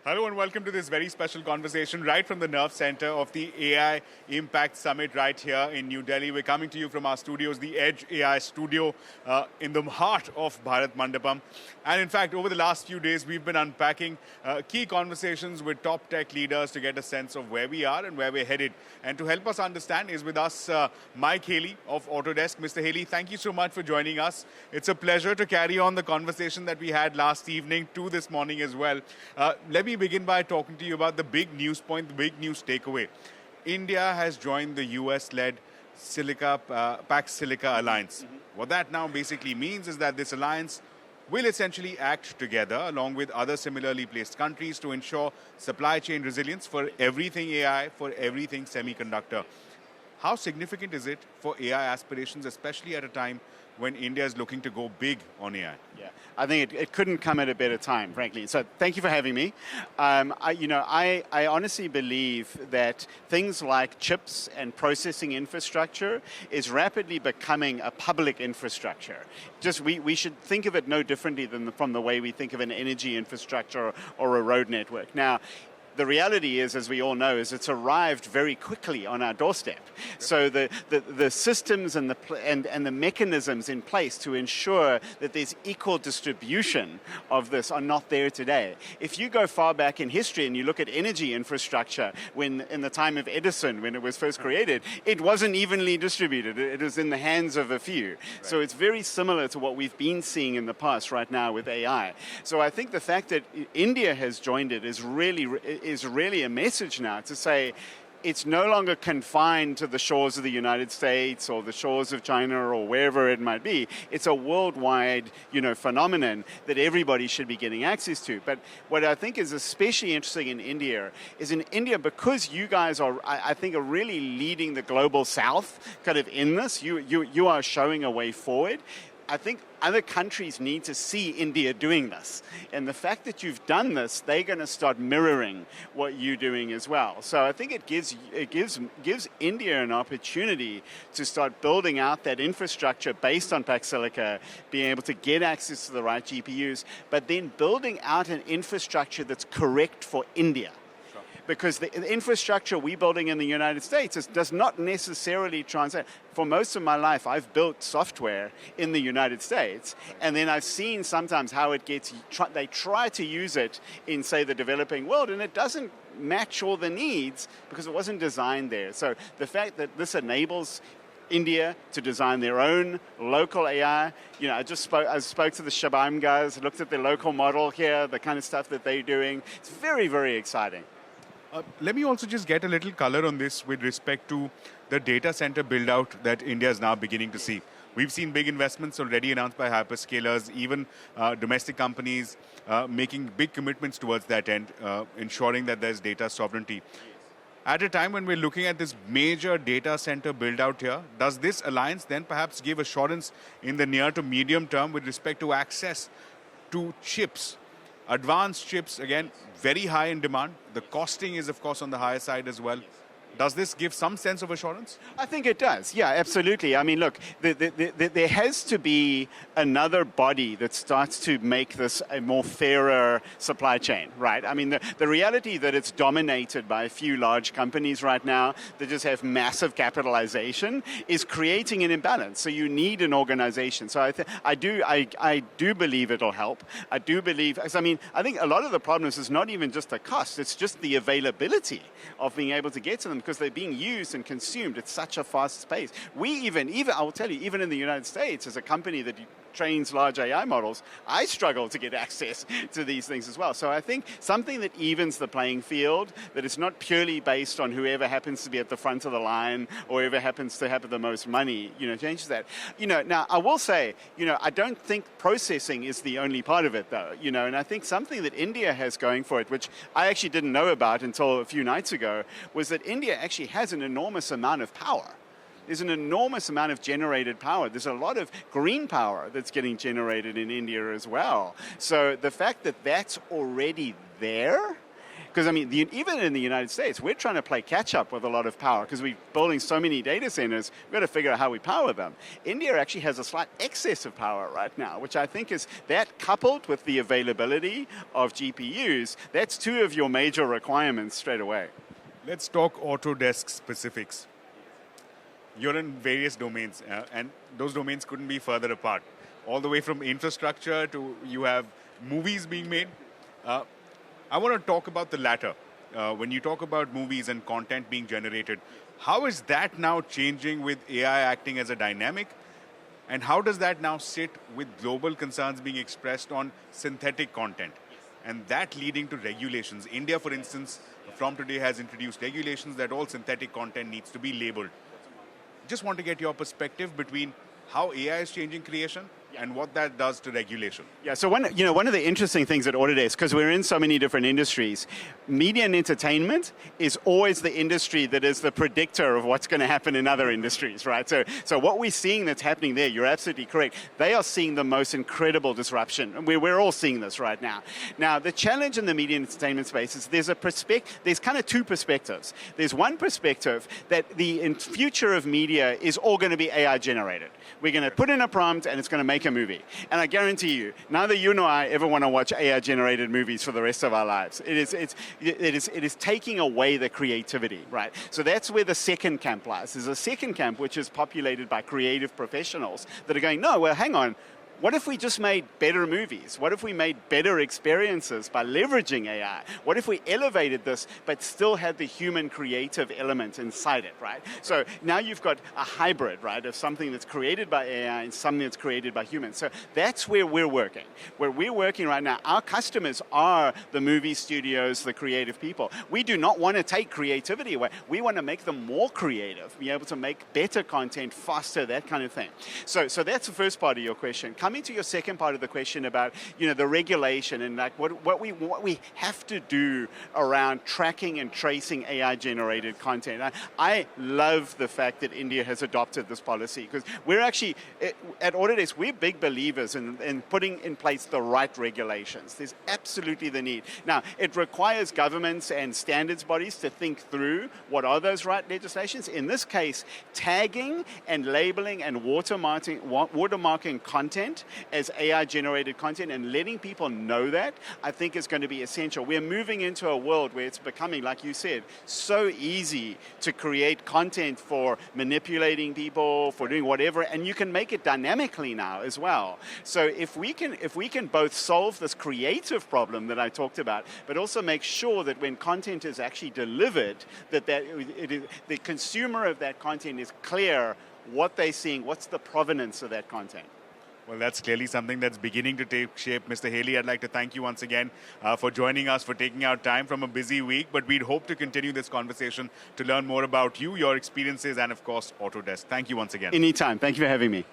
Hello and welcome to this very special conversation right from the nerve center of the AI Impact Summit right here in New Delhi. We're coming to you from our studios, the Edge AI Studio in the heart of Bharat Mandapam. And in fact, over the last few days, we've been unpacking key conversations with top tech leaders to get a sense of where we are and where we're headed. And to help us understand is with us Mike Haley of Autodesk. Mr. Haley, thank you so much for joining us. It's a pleasure to carry on the conversation that we had last evening to this morning as well. Let me begin by talking to you about the big news point, the big news takeaway. India has joined the US-led Pax Silica Alliance. What that now basically means is that this alliance will essentially act together along with other similarly placed countries to ensure supply chain resilience for everything AI, for everything semiconductor. How significant is it for AI aspirations, especially at a time when India is looking to go big on AI? Yeah, I think it couldn't come at a better time, frankly. So thank you for having me. I honestly believe that things like chips and processing infrastructure is rapidly becoming a public infrastructure. Just we should think of it no differently than from the way we think of an energy infrastructure or a road network. Now, the reality is, as we all know, is it's arrived very quickly on our doorstep. So the systems and the mechanisms in place to ensure that there's equal distribution of this are not there today. If you go far back in history and you look at energy infrastructure, when in the time of Edison, when it was first created, it wasn't evenly distributed. It was in the hands of a few. Right. So it's very similar to what we've been seeing in the past right now with AI. So I think the fact that India has joined it is really a message now to say it's no longer confined to the shores of the United States or the shores of China or wherever it might be. It's a worldwide, phenomenon that everybody should be getting access to. But what I think is especially interesting in India is because you guys are, I think, are really leading the global South kind of in this. You are showing a way forward. I think other countries need to see India doing this. And the fact that you've done this, they're going to start mirroring what you're doing as well. So I think it gives India an opportunity to start building out that infrastructure based on Pax Silica, being able to get access to the right GPUs, but then building out an infrastructure that's correct for India. Because the infrastructure we're building in the United States does not necessarily translate. For most of my life, I've built software in the United States, and then I've seen sometimes how it gets, they try to use it in, say, the developing world, and it doesn't match all the needs because it wasn't designed there. So the fact that this enables India to design their own local AI. I spoke to the Shabam guys, looked at their local model here, the kind of stuff that they're doing. It's very, very exciting. Let me also just get a little color on this with respect to the data center build out that India is now beginning to see. We've seen big investments already announced by hyperscalers, even domestic companies making big commitments towards that end, ensuring that there's data sovereignty. At a time when we're looking at this major data center build out here, does this alliance then perhaps give assurance in the near to medium term with respect to access to chips? Advanced chips, again, very high in demand. The costing is, of course, on the higher side as well. Does this give some sense of assurance? I think it does. Yeah, absolutely. I mean, look, there has to be another body that starts to make this a more fairer supply chain, right? I mean, the reality that it's dominated by a few large companies right now that just have massive capitalization is creating an imbalance. So you need an organization. So I do believe it'll help. I do believe, I think a lot of the problems is not even just the cost, it's just the availability of being able to get to them, because they're being used and consumed at such a fast pace. We even I will tell you, even in the United States, as a company that trains large AI models, I struggle to get access to these things as well. So I think something that evens the playing field, that it's not purely based on whoever happens to be at the front of the line or whoever happens to have the most money, changes that. Now I will say, I don't think processing is the only part of it though, and I think something that India has going for it, which I actually didn't know about until a few nights ago, was that India actually has an enormous amount of power. There's an enormous amount of generated power. There's a lot of green power that's getting generated in India as well. So the fact that that's already there, Because, I mean, even in the United States, we're trying to play catch-up with a lot of power because we're building so many data centers, we've got to figure out how we power them. India actually has a slight excess of power right now, which I think is that coupled with the availability of GPUs, that's two of your major requirements straight away. Let's talk Autodesk specifics. You're in various domains, and those domains couldn't be further apart. All the way from infrastructure to you have movies being made. I want to talk about the latter. When you talk about movies and content being generated, how is that now changing with AI acting as a dynamic? And how does that now sit with global concerns being expressed on synthetic content? And that leading to regulations. India, for instance, from today has introduced regulations that all synthetic content needs to be labeled. Just want to get your perspective between how AI is changing creation and what that does to regulation. Yeah, so one of the interesting things at Autodesk, because we're in so many different industries, media and entertainment is always the industry that is the predictor of what's going to happen in other industries, right? So what we're seeing that's happening there, you're absolutely correct. They are seeing the most incredible disruption. And we're all seeing this right now. Now, the challenge in the media and entertainment space is there's kind of two perspectives. There's one perspective that the future of media is all going to be AI generated. We're going to put in a prompt and it's going to make a movie. And I guarantee you, neither you nor I ever want to watch AI-generated movies for the rest of our lives. It is taking away the creativity, right? So that's where the second camp lies. There's a second camp which is populated by creative professionals that are going, no, well, hang on. What if we just made better movies? What if we made better experiences by leveraging AI? What if we elevated this but still had the human creative element inside it, right? So now you've got a hybrid, right, of something that's created by AI and something that's created by humans. So that's where we're working. Where we're working right now, our customers are the movie studios, the creative people. We do not want to take creativity away. We want to make them more creative, be able to make better content faster, that kind of thing. So that's the first part of your question. Coming to your second part of the question about the regulation and like what we have to do around tracking and tracing AI-generated content. I love the fact that India has adopted this policy because we're actually, at Autodesk, we're big believers in putting in place the right regulations. There's absolutely the need. Now, it requires governments and standards bodies to think through what are those right legislations. In this case, tagging and labeling and watermarking content as AI-generated content and letting people know that, I think is going to be essential. We're moving into a world where it's becoming, like you said, so easy to create content for manipulating people, for doing whatever, and you can make it dynamically now as well. So if we can both solve this creative problem that I talked about, but also make sure that when content is actually delivered, that the consumer of that content is clear what they're seeing, what's the provenance of that content. Well, that's clearly something that's beginning to take shape. Mr. Haley, I'd like to thank you once again for joining us, for taking out time from a busy week. But we'd hope to continue this conversation to learn more about you, your experiences, and of course, Autodesk. Thank you once again. Anytime. Thank you for having me.